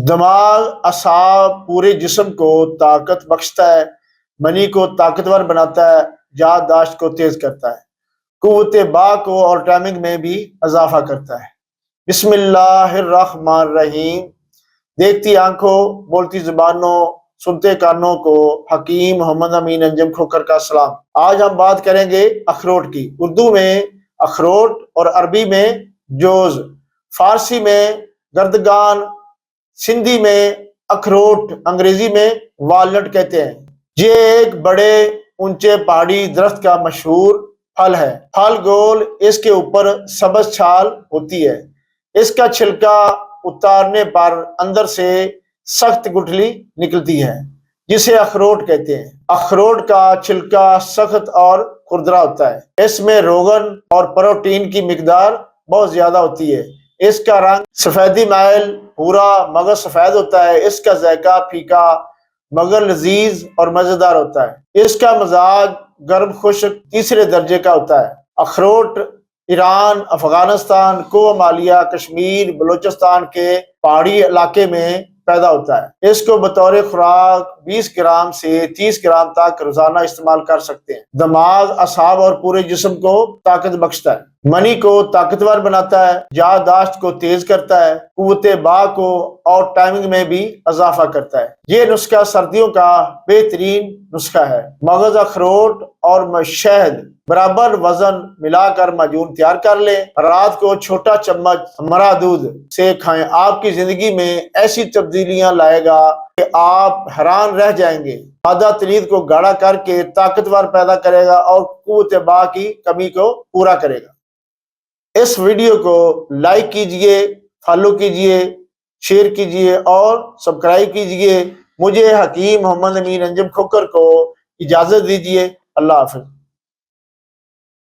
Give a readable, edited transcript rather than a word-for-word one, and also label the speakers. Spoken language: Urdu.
Speaker 1: دماغ اعصاب پورے جسم کو طاقت بخشتا ہے، منی کو طاقتور بناتا ہے، یادداشت کو تیز کرتا ہے، قوت با کو اور ٹائمنگ میں بھی اضافہ کرتا ہے۔ بسم اللہ الرحمن الرحیم۔ دیکھتی آنکھوں، بولتی زبانوں، سنتے کانوں کو حکیم محمد امین انجم کھوکر کا سلام۔ آج ہم بات کریں گے اخروٹ کی۔ اردو میں اخروٹ اور عربی میں جوز، فارسی میں گردگان، سندھی میں اخروٹ، انگریزی میں والنٹ کہتے ہیں۔ یہ ایک بڑے اونچے پہاڑی درخت کا مشہور پھل ہے۔ پھل گول، اس کے اوپر سبز چھال ہوتی ہے۔ اس کا چھلکا اتارنے پر اندر سے سخت گٹھلی نکلتی ہے جسے اخروٹ کہتے ہیں۔ اخروٹ کا چھلکا سخت اور کھردرا ہوتا ہے۔ اس میں روغن اور پروٹین کی مقدار بہت زیادہ ہوتی ہے۔ اس کا رنگ سفیدی مائل بھورا مگر سفید ہوتا ہے۔ اس کا ذائقہ پھیکا مگر لذیذ اور مزیدار ہوتا ہے۔ اس کا مزاج گرم خشک تیسرے درجے کا ہوتا ہے۔ اخروٹ ایران، افغانستان، کوہ مالیہ، کشمیر، بلوچستان کے پہاڑی علاقے میں پیدا ہوتا ہے۔ اس کو بطور خوراک 20 گرام سے 30 گرام تک روزانہ استعمال کر سکتے ہیں۔ دماغ، اعصاب اور پورے جسم کو طاقت بخشتا ہے، منی کو طاقتور بناتا ہے، یادداشت کو تیز کرتا ہے، قوت با کو اور ٹائمنگ میں بھی اضافہ کرتا ہے۔ یہ نسخہ سردیوں کا بہترین نسخہ ہے۔ مغز، اخروٹ اور شہد برابر وزن ملا کر معجون تیار کر لیں۔ رات کو چھوٹا چمچ ہمرا دودھ سے کھائیں۔ آپ کی زندگی میں ایسی تبدیلیاں لائے گا کہ آپ حیران رہ جائیں گے۔ مادہ تلید کو گاڑھا کر کے طاقتور پیدا کرے گا اور قوت با کی کمی کو پورا کرے گا۔ اس ویڈیو کو لائک کیجئے، فالو کیجئے، شیئر کیجئے اور سبسکرائب کیجئے۔ مجھے حکیم محمد امین انجم کھوکر کو اجازت دیجئے۔ اللہ حافظ۔